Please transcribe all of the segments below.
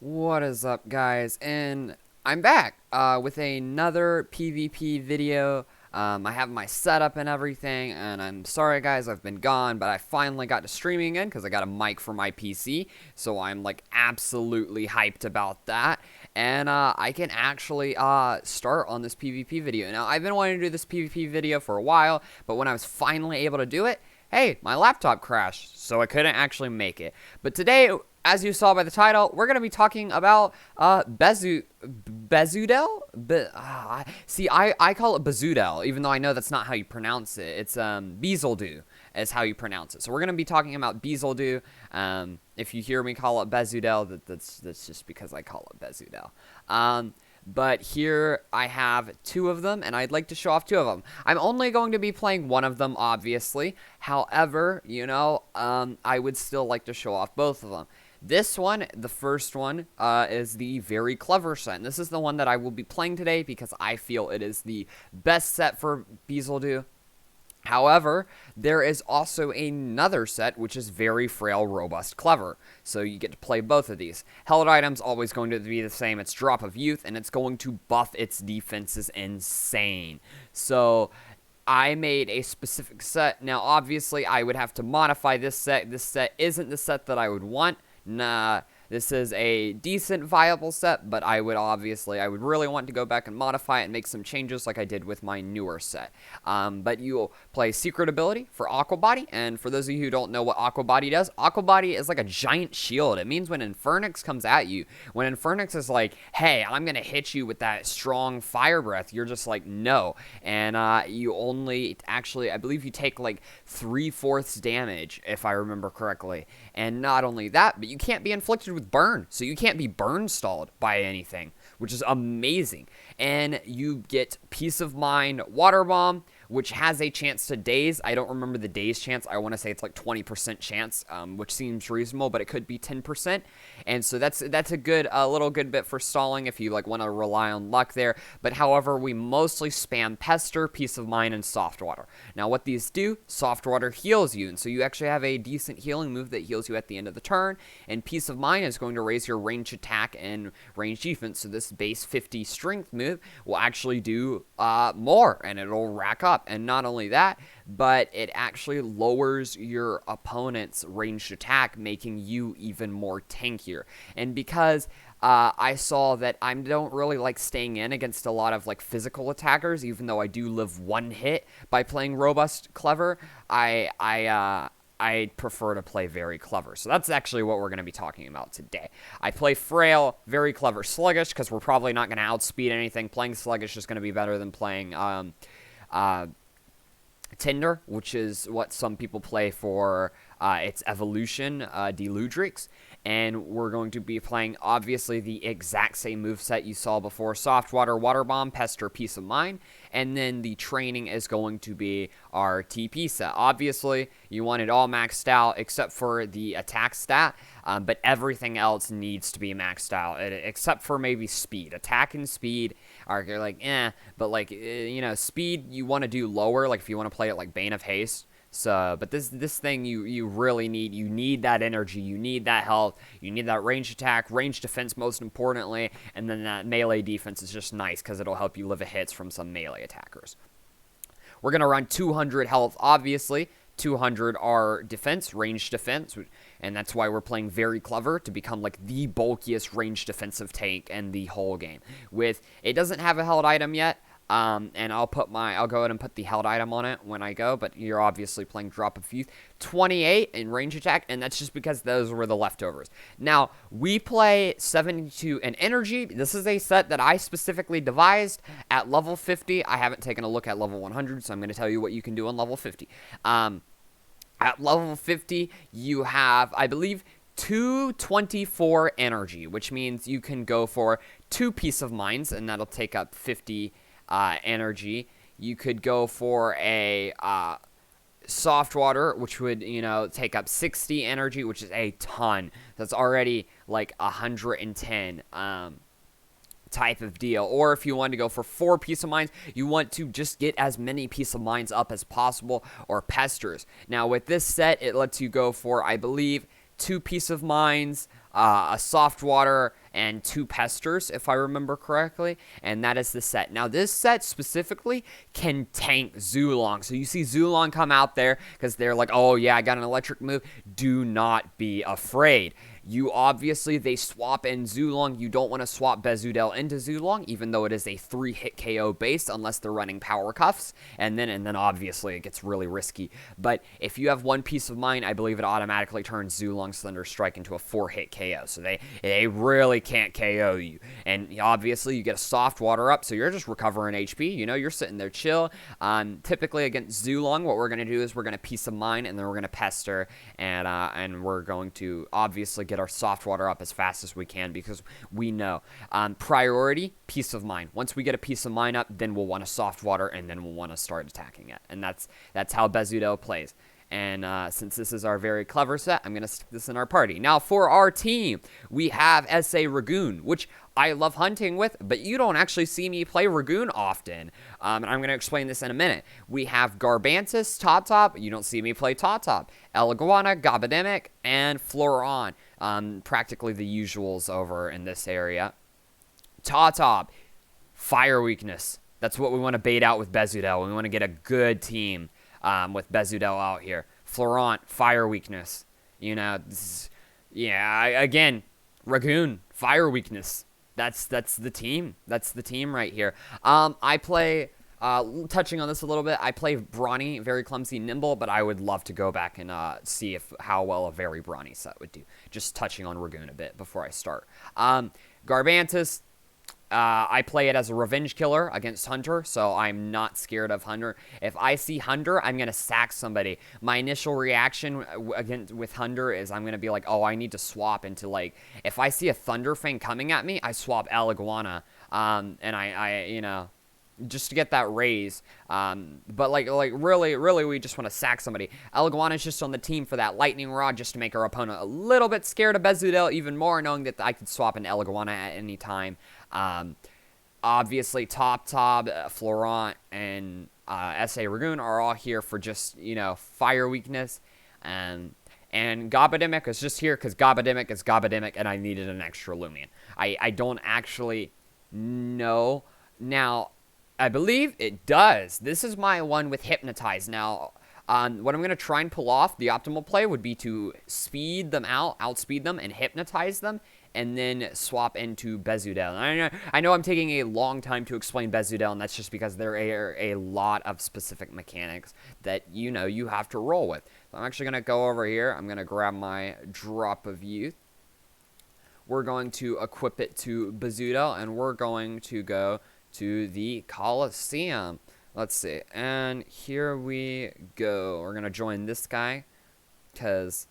What is up, guys? And I'm back with another PvP video. I have my setup and everything, and I'm sorry, guys, I've been gone, but I finally got to streaming again because I got a mic for my PC, so I'm like absolutely hyped about that. And I can actually start on this PvP video. Now, I've been wanting to do this PvP video for a while, but when I was finally able to do it, hey, my laptop crashed, so I couldn't actually make it. But today, as you saw by the title, we're going to be talking about Bezeldew? See, I call it Bezeldew, even though I know that's not how you pronounce it. It's Bezeldew is how you pronounce it. So we're going to be talking about Bezeldew. If you hear me call it Bezeldew, that's just because I call it Bezeldew. But here I have two of them, and I'd like to show off two of them. I'm only going to be playing one of them, obviously. However, I would still like to show off both of them. This one, the first one, is the Very Clever set. And this is the one that I will be playing today because I feel it is the best set for Bezeldew. However, there is also another set which is Very Frail, Robust, Clever. So you get to play both of these. Held item's always going to be the same. It's Drop of Youth, and it's going to buff its defenses insane. So I made a specific set. Now, obviously, I would have to modify this set. This set isn't the set that I would want. Nah, this is a decent, viable set, but I would really want to go back and modify it and make some changes like I did with my newer set. But you'll play Secret Ability for Aqua Body, and for those of you who don't know what Aqua Body does, Aqua Body is like a giant shield. It means when Infernix comes at you, when Infernix is like, hey, I'm going to hit you with that strong fire breath, you're just like, no. And you only, actually, I believe you take like 3/4 damage, if I remember correctly. And not only that, but you can't be inflicted with burn, so you can't be burn stalled by anything, which is amazing. And you get Peace of Mind Water Bomb, which has a chance to daze. I don't remember the daze chance. I want to say it's like 20% chance, which seems reasonable, but it could be 10%. And so that's a good, little good bit for stalling if you like want to rely on luck there. But however, we mostly spam Pester, Peace of Mind, and Soft Water. Now what these do, Soft Water heals you, and so you actually have a decent healing move that heals you at the end of the turn. And Peace of Mind is going to raise your range attack and range defense. So this base 50 strength move will actually do more, and it'll rack up. And not only that, but it actually lowers your opponent's ranged attack, making you even more tankier. And because I saw that I don't really like staying in against a lot of like physical attackers, even though I do live one hit by playing Robust Clever, I prefer to play Very Clever. So that's actually what we're going to be talking about today. I play Frail, Very Clever, Sluggish, because we're probably not going to outspeed anything. Playing Sluggish is going to be better than playing Tinder, which is what some people play for its evolution, Deludrix. And we're going to be playing, obviously, the exact same moveset you saw before. Soft Water, Water Bomb, Pester, Peace of Mind. And then the training is going to be our TP set. Obviously, you want it all maxed out except for the attack stat. But everything else needs to be maxed out, except for maybe speed. Attack and speed are like, but like, speed you want to do lower, like if you want to play it like Bane of Haste. So, but this thing you really need. You need that energy. You need that health. You need that range attack, range defense most importantly, and then that melee defense is just nice because it'll help you live a hits from some melee attackers. We're going to run 200 health, obviously. 200 are defense, range defense, and that's why we're playing Very Clever to become like the bulkiest range defensive tank in the whole game. It doesn't have a held item yet. And I'll go ahead and put the held item on it when I go, but you're obviously playing Drop of Youth. 28 in range attack, and that's just because those were the leftovers. Now, we play 72 in energy. This is a set that I specifically devised at level 50. I haven't taken a look at level 100, so I'm going to tell you what you can do on level 50. At level 50, you have, I believe, 224 energy, which means you can go for 2 Peace of Minds, and that'll take up 50 energy. You could go for a Soft Water, which would, take up 60 energy, which is a ton. That's already like 110 type of deal. Or if you want to go for 4 Peace of Minds, you want to just get as many Peace of Minds up as possible, or Pesters. Now with this set, it lets you go for, I believe, 2 Peace of Minds, a soft water, and 2 pesters, if I remember correctly, and that is the set. Now, this set specifically can tank Zulong. So you see Zulong come out there because they're like, oh yeah, I got an electric move. Do not be afraid. You obviously, they swap in Zulong. You don't want to swap Bezeldew into Zulong, even though it is a 3-hit KO based, unless they're running power cuffs. And then obviously it gets really risky. But if you have 1 piece of mind, I believe it automatically turns Zulong's Thunder Strike into a 4-hit KO. So they really can't KO you. And obviously you get a soft water up, so you're just recovering HP. You know, you're sitting there chill. Typically against Zulong, what we're going to do is we're going to piece of mind, and then we're going to pester, and we're going to obviously get our soft water up as fast as we can, because we know priority, peace of mind. Once we get a peace of mind up, then we'll want a soft water, and then we'll want to start attacking it. And that's how Bezeldew plays. And since this is our very clever set, I'm going to stick this in our party. Now, for our team, we have S.A. Ragoon, which I love hunting with, but you don't actually see me play Ragoon often. And I'm going to explain this in a minute. We have Garbantus, Top. You don't see me play Top. Eliguana, Gabademic, and Floron. Practically the usuals over in this area. Top, fire weakness. That's what we want to bait out with Bezeldew. We want to get a good team with Bezeldew out here. Florent, fire weakness. You know, again, Ragoon, fire weakness. That's the team. That's the team right here. I play, touching on this a little bit, I play Brawny, very clumsy, nimble, but I would love to go back and see how well a very Brawny set would do. Just touching on Ragoon a bit before I start. Garbantus, I play it as a revenge killer against Hunter, so I'm not scared of Hunter. If I see Hunter, I'm going to sack somebody. My initial reaction with Hunter is I'm going to be like, oh, I need to swap into, like, if I see a Thunder Fang coming at me, I swap Eliguana, and I you know, just to get that raise. But like really, we just want to sack somebody. Eliguana is just on the team for that lightning rod, just to make our opponent a little bit scared of Bezeldew even more, knowing that I could swap into Eliguana at any time. Obviously, Top, Florent, and S.A. Ragoon are all here for just, you know, fire weakness. And Gabademic is just here because Gabademic is Gabademic, and I needed an extra Loomian. I don't actually know. Now, I believe it does. This is my one with Hypnotize. Now, what I'm going to try and pull off, the optimal play would be to speed them outspeed them, and hypnotize them, and then swap into Bezeldew. I know I'm taking a long time to explain Bezeldew, and that's just because there are a lot of specific mechanics that, you know, you have to roll with. So I'm actually going to go over here. I'm going to grab my Drop of Youth. We're going to equip it to Bezeldew, and we're going to go to the Coliseum. Let's see. And here we go. We're going to join this guy because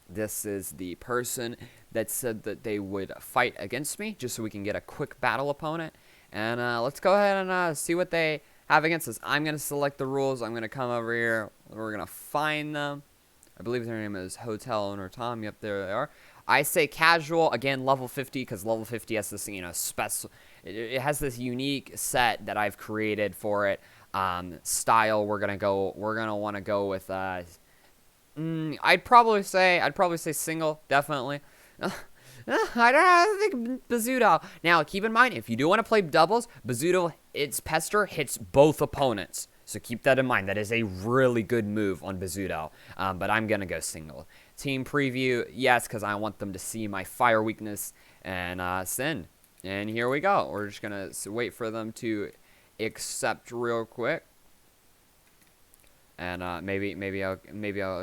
this is the person that said that they would fight against me, just so we can get a quick battle opponent. And let's go ahead and see what they have against us. I'm going to select the rules. I'm going to come over here. We're going to find them. I believe their name is Hotel Owner Tom. Yep, there they are. I say casual, again, level 50, because level 50 has this, you know, it has this unique set that I've created for it. Style, we're going to want to go with, I'd probably say single, definitely. I think Bezeldew. Now, keep in mind, if you do want to play doubles, Bezeldew, its Pester hits both opponents. So keep that in mind. That is a really good move on Bezeldew. But I'm going to go single. Team preview, yes, because I want them to see my fire weakness, and send. And here we go. We're just going to wait for them to accept real quick. And maybe I'll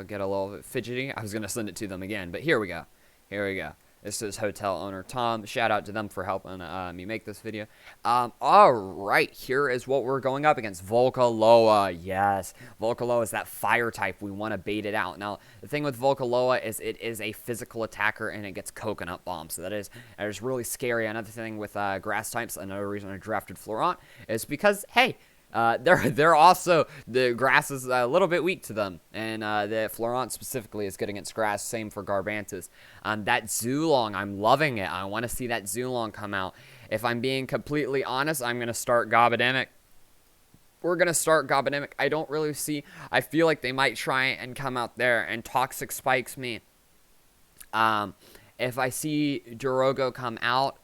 get a little bit fidgety. I was going to send it to them again, but here we go. Here we go. This is Hotel Owner Tom. Shout out to them for helping me make this video. All right, here is what we're going up against. Volcaloa. Yes, Volcaloa is that fire type. We want to bait it out. Now, the thing with Volcaloa is it is a physical attacker, and it gets coconut bombs. So that is really scary. Another thing with grass types, another reason I drafted Florent is because, hey, they're also, the grass is a little bit weak to them, and the Florent specifically is good against grass. Same for Garbantus. That Zulong, I'm loving it. I want to see that Zulong come out. If I'm being completely honest, I'm gonna start Gabademic. We're gonna start Gabademic. I don't really see. I feel like they might try and come out there and Toxic Spikes me. if I see Dorogo come out,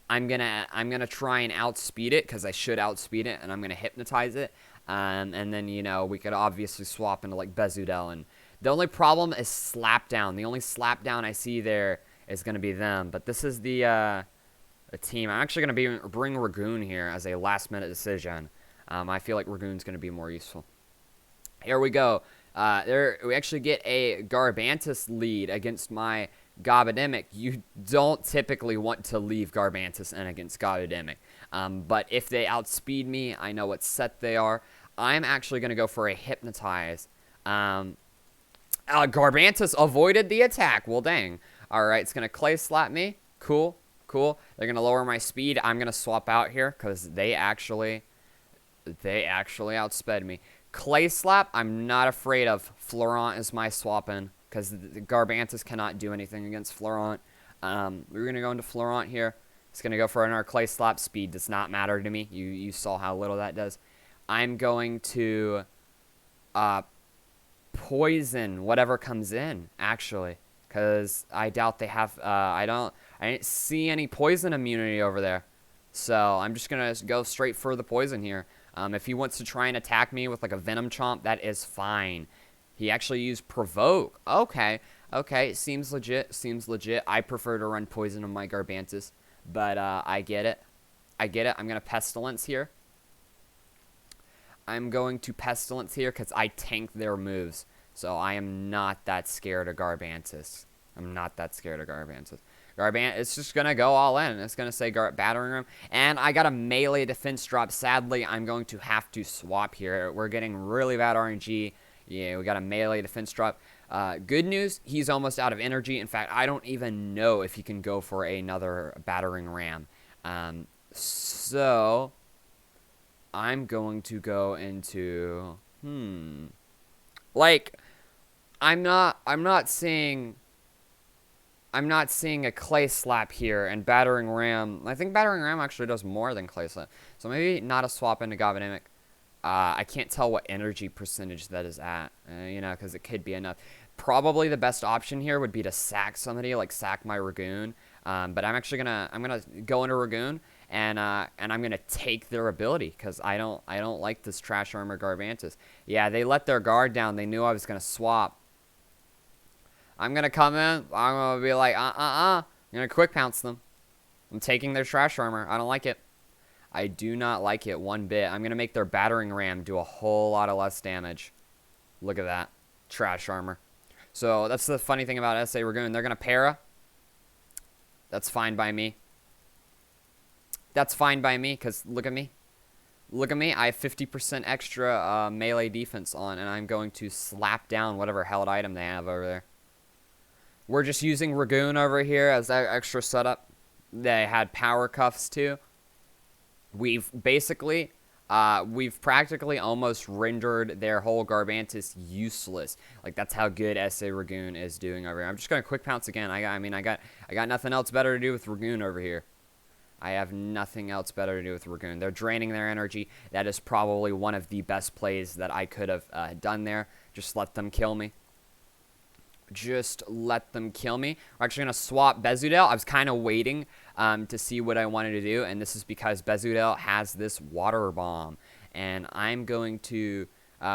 I'm gonna try and outspeed it, because I should outspeed it, and I'm gonna hypnotize it. And then, you know, we could obviously swap into like Bezeldew. And the only problem is slapdown. The only slapdown I see there is gonna be them. But this is the team. I'm actually gonna bring Ragoon here as a last minute decision. I feel like Ragoon's gonna be more useful. Here we go. We actually get a Garbantus lead against my Gobademic. You don't typically want to leave Garbantus in against Gobademic. But if they outspeed me, I know what set they are. I'm actually going to go for a Hypnotize. Garbantus avoided the attack. Well, dang. Alright, it's going to Clay Slap me. Cool. Cool. They're going to lower my speed. I'm going to swap out here because they actually outsped me. Clay Slap, I'm not afraid of. Florent is my swap-in, because the Garbantus cannot do anything against Florent. We're going to go into Florent here. It's going to go for another Clay Slap. Speed does not matter to me. You saw how little that does. I'm going to poison whatever comes in, actually, because I doubt they have... I didn't see any poison immunity over there. So I'm just going to go straight for the poison here. If he wants to try and attack me with like a Venom Chomp, that is fine. He actually used Provoke. Okay. Okay, seems legit. Seems legit. I prefer to run Poison on my Garbantus. But I get it. I get it. I'm going to Pestilence here. I'm going to Pestilence here because I tank their moves. So I am not that scared of Garbantus. I'm not that scared of Garbantus. It's just going to go all in. It's going to say Battering Ram. And I got a melee defense drop. Sadly, I'm going to have to swap here. We're getting really bad RNG. Yeah, we got a melee defense drop. Good news, he's almost out of energy. In fact, I don't even know if he can go for another Battering Ram. So, I'm going to go into... Like, I'm not seeing a Clay Slap here, and Battering Ram... I think Battering Ram actually does more than Clay Slap. So maybe not a swap into Gobademic. I can't tell what energy percentage that is at, you know, because it could be enough. Probably the best option here would be to sack somebody, like sack my Ragoon. But I'm actually gonna go into Ragoon, and I'm gonna take their ability, because I don't like this Trash Armor Garbantus. Yeah, they let their guard down. They knew I was gonna swap. I'm going to come in. I'm going to be like, I'm going to quick pounce them. I'm taking their Trash Armor. I don't like it. I do not like it one bit. I'm going to make their Battering Ram do a whole lot of less damage. Look at that. Trash Armor. So that's the funny thing about SA Ragoon. They're going to para. That's fine by me. That's fine by me, because look at me. Look at me. I have 50% extra melee defense on, and I'm going to slap down whatever held item they have over there. We're just using Ragoon over here as that extra setup. They had Power Cuffs too. We've practically almost rendered their whole Garbantus useless. Like, that's how good SA Ragoon is doing over here. I'm just gonna quick pounce again. I got nothing else better to do with Ragoon over here. I have nothing else better to do with Ragoon. They're draining their energy. That is probably one of the best plays that I could have done there. Just let them kill me. Just let them kill me. We're actually going to swap Bezeldew. I was kind of waiting to see what I wanted to do, and this is because Bezeldew has this Water Bomb. And I'm going to,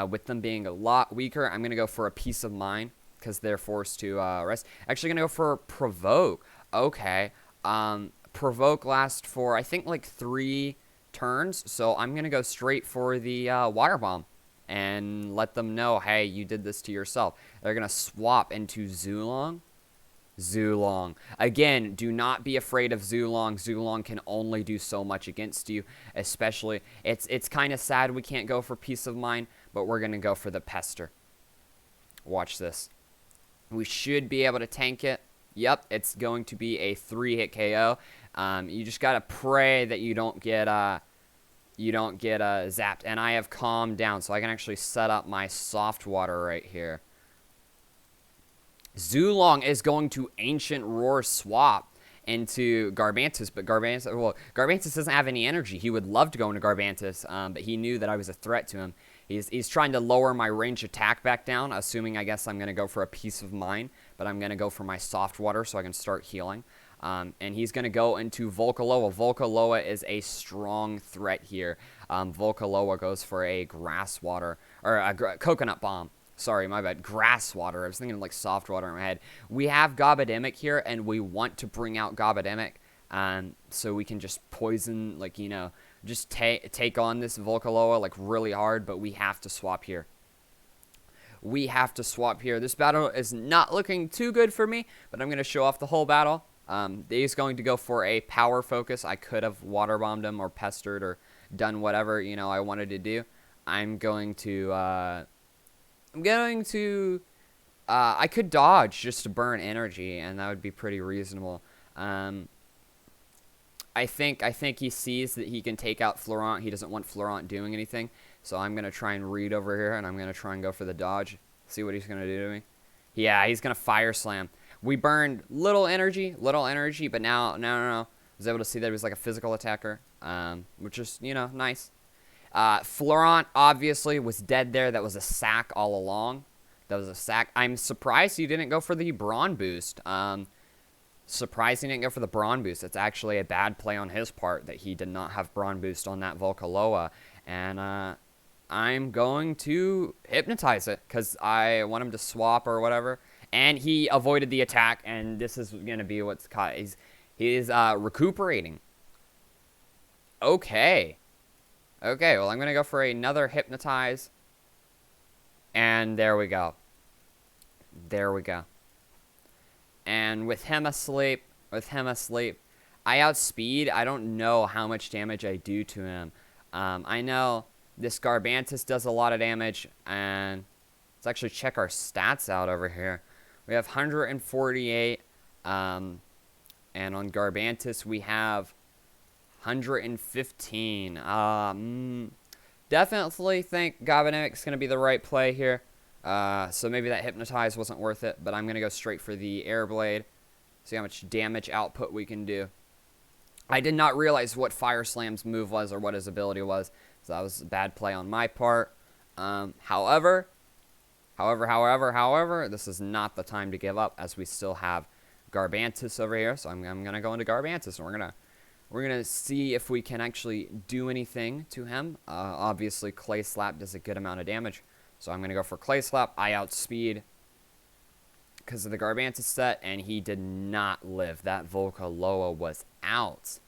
with them being a lot weaker, I'm going to go for a Peace of Mind, because they're forced to rest. Actually going to go for Provoke. Okay. Provoke lasts for, I think, like 3 turns, so I'm going to go straight for the Water Bomb. And let them know, hey, you did this to yourself. They're going to swap into Zulong. Zulong. Again, do not be afraid of Zulong. Zulong can only do so much against you, especially... It's kind of sad we can't go for Peace of Mind, but we're going to go for the Pester. Watch this. We should be able to tank it. Yep, it's going to be a 3-hit KO. You just got to pray that you don't get... zapped. And I have calmed down, so I can actually set up my soft water right here. Zulong is going to Ancient Roar swap into Garbantus, but Garbantus doesn't have any energy. He would love to go into Garbantus, but he knew that I was a threat to him. He's trying to lower my range attack back down, assuming, I guess, I'm going to go for a Peace of Mind. but I'm going to go for my soft water so I can start healing. And he's going to go into Volcaloa. Volcaloa is a strong threat here. Volcaloa goes for a grass water, or a coconut bomb. Sorry, my bad. Grass water. I was thinking like soft water in my head. We have Gobademic here, and we want to bring out Gobademic. So we can just poison, like, you know, just take on this Volcaloa, like, really hard, but we have to swap here. We have to swap here. This battle is not looking too good for me, but I'm going to show off the whole battle. He's going to go for a power focus. I could have water bombed him or pestered or done whatever, you know, I wanted to do. I could dodge just to burn energy, and that would be pretty reasonable. I think he sees that he can take out Florent. He doesn't want Florent doing anything. So I'm going to try and read over here, and I'm going to try and go for the dodge. See what he's going to do to me. Yeah, he's going to fire slam. We burned little energy, but now, no. I was able to see that he was like a physical attacker, which is, you know, nice. Florent obviously was dead there. That was a sack all along. That was a sack. I'm surprised he didn't go for the Brawn boost. Surprised he didn't go for the Brawn boost. It's actually a bad play on his part that he did not have Brawn boost on that Volcaloa. And I'm going to hypnotize it because I want him to swap or whatever. And he avoided the attack, and this is going to be what's caught. He's recuperating. Okay, well, I'm going to go for another hypnotize. And there we go. And with him asleep, I outspeed. I don't know how much damage I do to him. I know this Garbantus does a lot of damage, and let's actually check our stats out over here. We have 148, and on Garbantus we have 115. Definitely think Gobademic's going to be the right play here. So maybe that Hypnotize wasn't worth it, but I'm going to go straight for the Air Blade. See how much damage output we can do. I did not realize what Fire Slam's move was or what his ability was, so that was a bad play on my part. However, this is not the time to give up, as we still have Garbantus over here. So I'm going to go into Garbantus, and we're gonna see if we can actually do anything to him. Obviously, Clay Slap does a good amount of damage, so I'm going to go for Clay Slap. I outspeed because of the Garbantus set, and he did not live. That Volcaloa was out.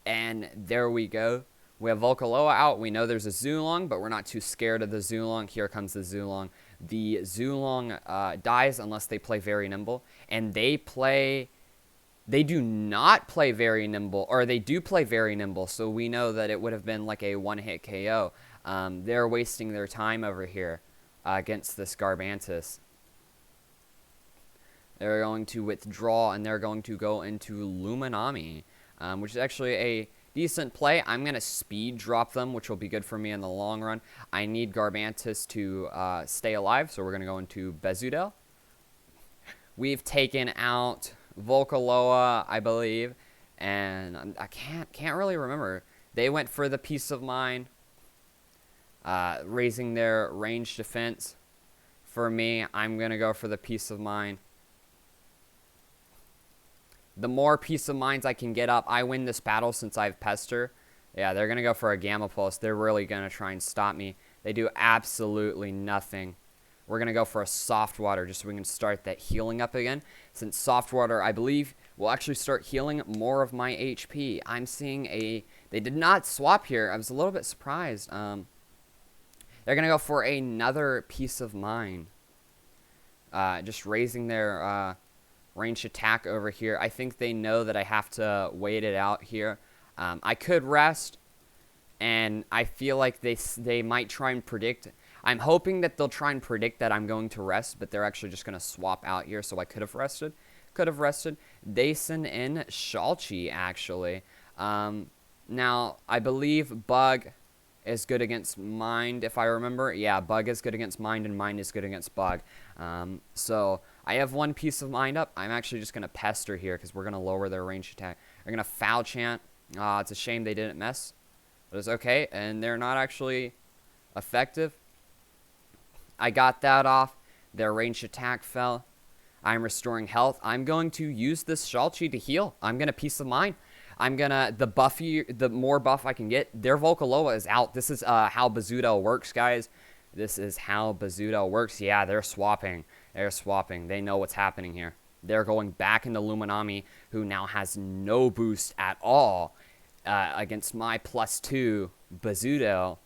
And there we go. We have Volcaloa out. We know there's a Zulong, but we're not too scared of the Zulong. Here comes the Zulong. The Zulong dies unless they play Very Nimble, and they do not play Very Nimble, or they do play Very Nimble, so we know that it would have been like a one-hit KO. They're wasting their time over here against this Garbantus. They're going to withdraw, and they're going to go into Luminami, which is actually a decent play. I'm going to speed drop them, which will be good for me in the long run. I need Garbantus to stay alive, so we're going to go into Bezeldew. We've taken out Volcaloa, I believe, and I can't really remember. They went for the Peace of Mind, raising their range defense. For me, I'm going to go for the Peace of Mind. The more Peace of Minds I can get up, I win this battle since I have Pester. Yeah, they're going to go for a Gamma Pulse. They're really going to try and stop me. They do absolutely nothing. We're going to go for a Soft Water just so we can start that healing up again. Since Soft Water, I believe, will actually start healing more of my HP. I'm seeing they did not swap here. I was a little bit surprised. They're going to go for another Peace of Mind. Just raising their ranged attack over here. I think they know that I have to wait it out here. I could rest, and I feel like they might try and predict. I'm hoping that they'll try and predict that I'm going to rest, but they're actually just going to swap out here, so I could have rested. They send in Shulchi, actually. Now, I believe Bug is good against Mind, if I remember. Yeah, Bug is good against Mind, and Mind is good against Bug. So I have one Piece of Mind up. I'm actually just going to Pester here because we're going to lower their range attack. They're going to Foul Chant. It's a shame they didn't mess, but it's okay, and they're not actually effective. I got that off. Their range attack fell. I'm restoring health. I'm going to use this Shulchi to heal. I'm going to Peace of Mind. The more buff I can get. Their Volcaloa is out. This is how Bezeldew works, guys. This is how Bezeldew works. Yeah, they're swapping. They're swapping. They know what's happening here. They're going back into Luminami, who now has no boost at all against my +2 Bezeldew.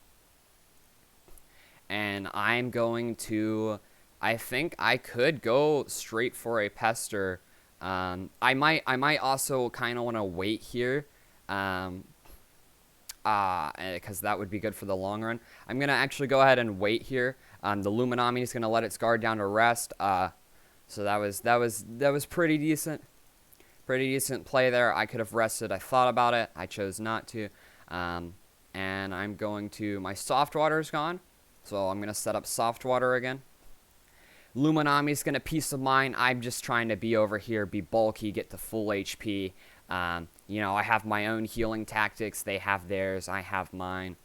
And I'm going to... I think I could go straight for a Pester. I might also kind of want to wait here, because that would be good for the long run. I'm gonna actually go ahead and wait here. The Luminami is gonna let its guard down to rest. So that was pretty decent. Pretty decent play there. I could have rested. I thought about it. I chose not to. And I'm going to... My soft water is gone, so I'm gonna set up soft water again. Luminami's going to Peace of Mind. I'm just trying to be over here, be bulky, get to full HP. You know, I have my own healing tactics. They have theirs. I have mine.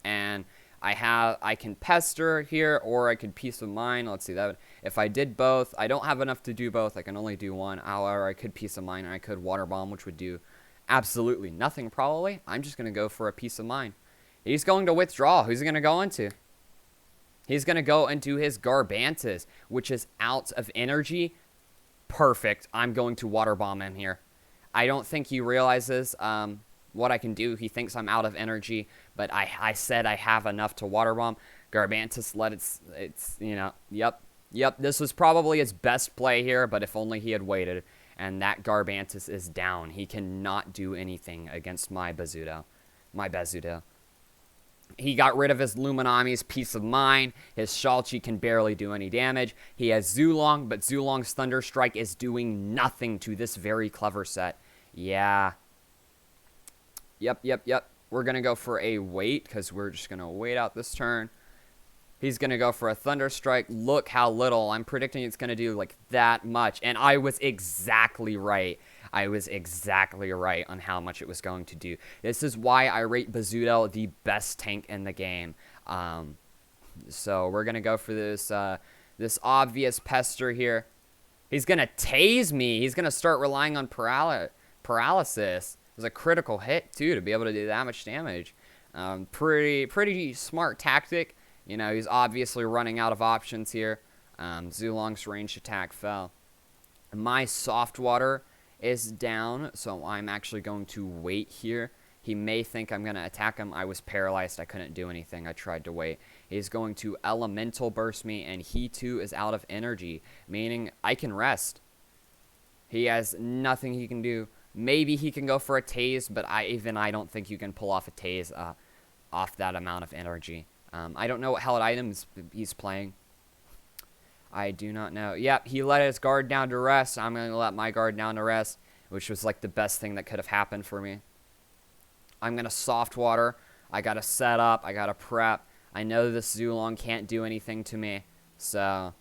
And I can Pester here, or I could Peace of Mind. Let's see that. If I did both, I don't have enough to do both. I can only do one. However, I could Peace of Mind, and I could Water Bomb, which would do absolutely nothing probably. I'm just going to go for a Peace of Mind. He's going to withdraw. Who's he going to go into? He's going to go into his Garbantis, which is out of energy. Perfect. I'm going to Water Bomb him here. I don't think he realizes what I can do. He thinks I'm out of energy, but I said I have enough to Water Bomb. Garbantis let it's you know, yep. This was probably his best play here, but if only he had waited. And that Garbantis is down. He cannot do anything against my Bezeldew. He got rid of his Luminami's Peace of Mind. His Shulchi can barely do any damage. He has Zulong, but Zulong's Thunder Strike is doing nothing to this very clever set. Yeah. Yep. We're going to go for a wait, because we're just going to wait out this turn. He's going to go for a Thunder Strike. Look how little. I'm predicting it's going to do like that much. And I was exactly right. I was exactly right on how much it was going to do. This is why I rate Bezeldew the best tank in the game. So we're going to go for this this obvious Pester here. He's going to tase me. He's going to start relying on paralysis. It was a critical hit, too, to be able to do that much damage. Pretty smart tactic. You know, he's obviously running out of options here. Zulong's ranged attack fell. My soft water is down, so I'm actually going to wait here. He may think I'm going to attack him. I was paralyzed. I couldn't do anything. I tried to wait. He's going to elemental burst me, and he too is out of energy, meaning I can rest. He has nothing he can do. Maybe he can go for a tase, but I don't think you can pull off a tase off that amount of energy. I don't know what held items he's playing. I do not know. Yep, he let his guard down to rest. I'm going to let my guard down to rest, which was like the best thing that could have happened for me. I'm going to soft water. I got to set up. I got to prep. I know this Zulong can't do anything to me, so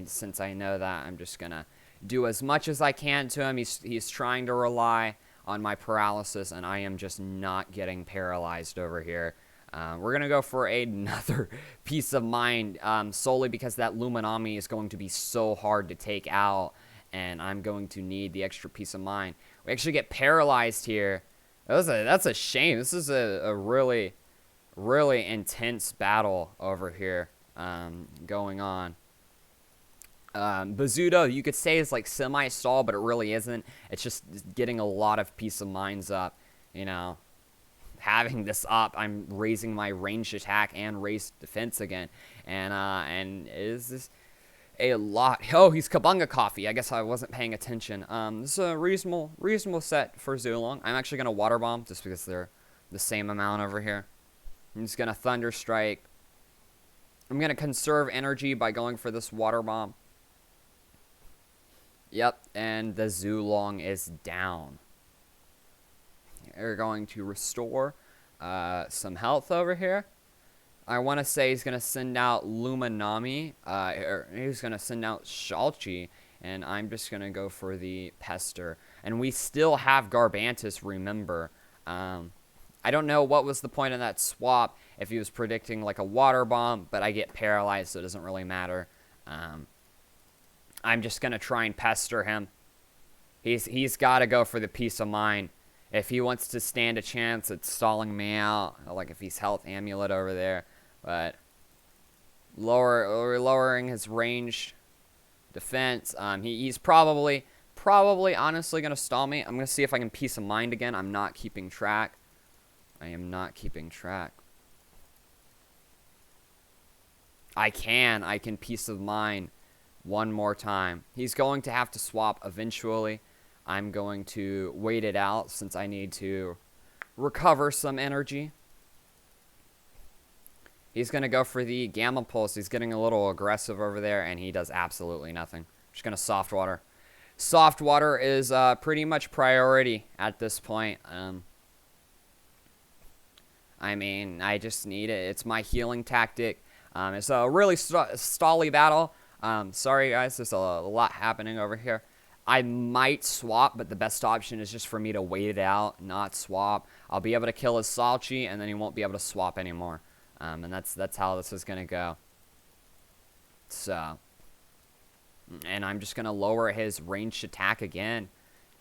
since I know that, I'm just going to do as much as I can to him. He's trying to rely on my paralysis, and I am just not getting paralyzed over here. We're going to go for another Peace of Mind, solely because that Luminami is going to be so hard to take out, and I'm going to need the extra Peace of Mind. We actually get paralyzed here. That's a shame. This is a really, really intense battle over here going on. Bezeldew, you could say, is like semi-stall, but it really isn't. It's just getting a lot of Peace of Minds up, you know. Having this up, I'm raising my ranged attack and raised defense again, and is this a lot? Oh, he's Kabunga Coffee. I guess I wasn't paying attention. This is a reasonable set for Zulong. I'm actually gonna Water Bomb just because they're the same amount over here. I'm just gonna Thunder Strike. I'm gonna conserve energy by going for this Water Bomb. Yep, and the Zulong is down. We're going to restore some health over here. I want to say he's going to send out Luminami, or he's going to send out Shulchi, and I'm just going to go for the Pester. And we still have Garbantis, remember. I don't know what was the point of that swap, if he was predicting like a Water Bomb, but I get paralyzed, so it doesn't really matter. I'm just going to try and pester him. He's got to go for the peace of mind. If he wants to stand a chance at stalling me out, like if he's health amulet over there, but lowering his range defense. He's probably honestly gonna stall me. I'm gonna see if I can peace of mind again. I'm not keeping track. I am not keeping track. I can peace of mind one more time. He's going to have to swap eventually. I'm going to wait it out since I need to recover some energy. He's going to go for the Gamma Pulse. He's getting a little aggressive over there, and he does absolutely nothing. Just going to Soft Water. Soft Water is pretty much priority at this point. I mean, I just need it. It's my healing tactic. It's a really stally battle. Sorry, guys. There's a lot happening over here. I might swap, but the best option is just for me to wait it out, not swap. I'll be able to kill his Salchi, and then he won't be able to swap anymore. And that's how this is gonna go. So, and I'm just gonna lower his ranged attack again,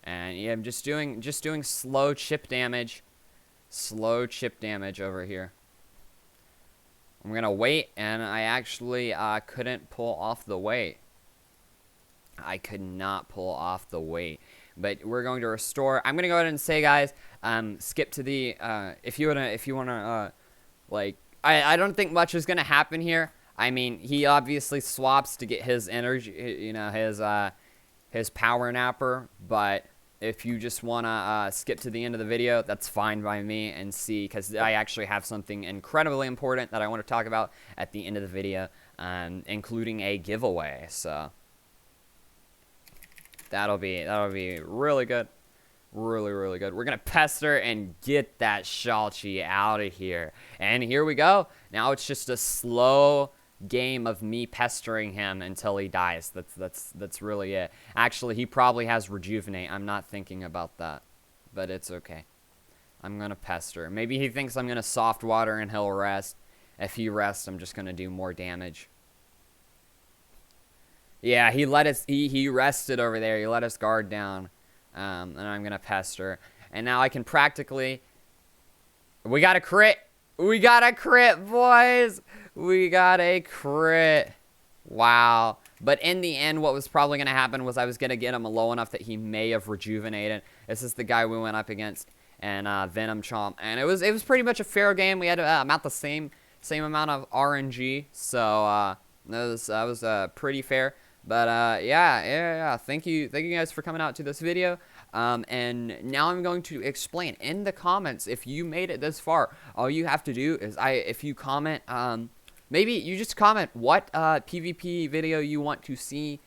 and yeah, I'm just doing slow chip damage over here. I'm gonna wait, and I actually couldn't pull off the wait. I could not pull off the wait, but we're going to restore. I'm gonna go ahead and say, guys, skip to the if you wanna like. I don't think much is going to happen here. I mean, he obviously swaps to get his energy, you know, his power napper. But if you just want to skip to the end of the video, that's fine by me, and see, because I actually have something incredibly important that I want to talk about at the end of the video, including a giveaway. So that'll be really good. Really good. We're going to pester and get that Salchi out of here. And here we go. Now it's just a slow game of me pestering him until he dies. That's really it. Actually, he probably has Rejuvenate. I'm not thinking about that, but it's okay. I'm going to pester. Maybe he thinks I'm going to Soft Water and he'll rest. If he rests, I'm just going to do more damage. Yeah, he rested over there. He let his guard down. And I'm gonna pester, and now I can practically. We got a crit. We got a crit, boys. We got a crit. Wow. But in the end, what was probably gonna happen was I was gonna get him low enough that he may have rejuvenated. This is the guy we went up against, and Venom Chomp, and it was pretty much a fair game. We had about the same amount of RNG, so that was pretty fair. But yeah. Thank you guys for coming out to this video. And now I'm going to explain in the comments. If you made it this far, all you have to do is if you comment, maybe you just comment what PvP video you want to see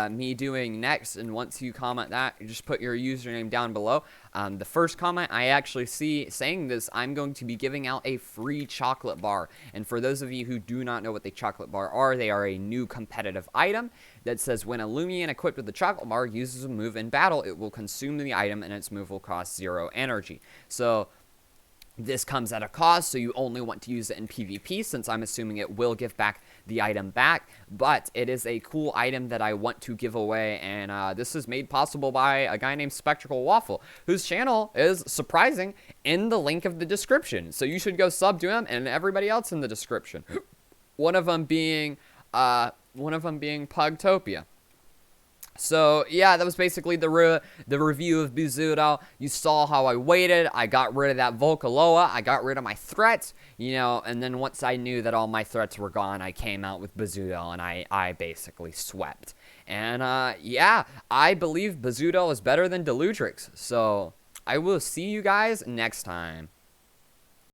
me doing next, and once you comment that, you just put your username down below. The first comment I actually see saying this, I'm going to be giving out a free chocolate bar. And for those of you who do not know what the chocolate bar are, they are a new competitive item that says when a Loomian equipped with the chocolate bar uses a move in battle, it will consume the item and its move will cost 0 energy. So this comes at a cost, so you only want to use it in PvP, since I'm assuming it will give back the item back. But it is a cool item that I want to give away, and this is made possible by a guy named Spectral Waffle, whose channel is surprising in the link of the description. So you should go sub to him, and everybody else in the description. One of them being Pugtopia. So, yeah, that was basically the review of Bezeldew. You saw how I waited. I got rid of that Volcaloa. I got rid of my threats, you know, and then once I knew that all my threats were gone, I came out with Bezeldew, and I basically swept. And, yeah, I believe Bezeldew is better than Deludrix. So, I will see you guys next time.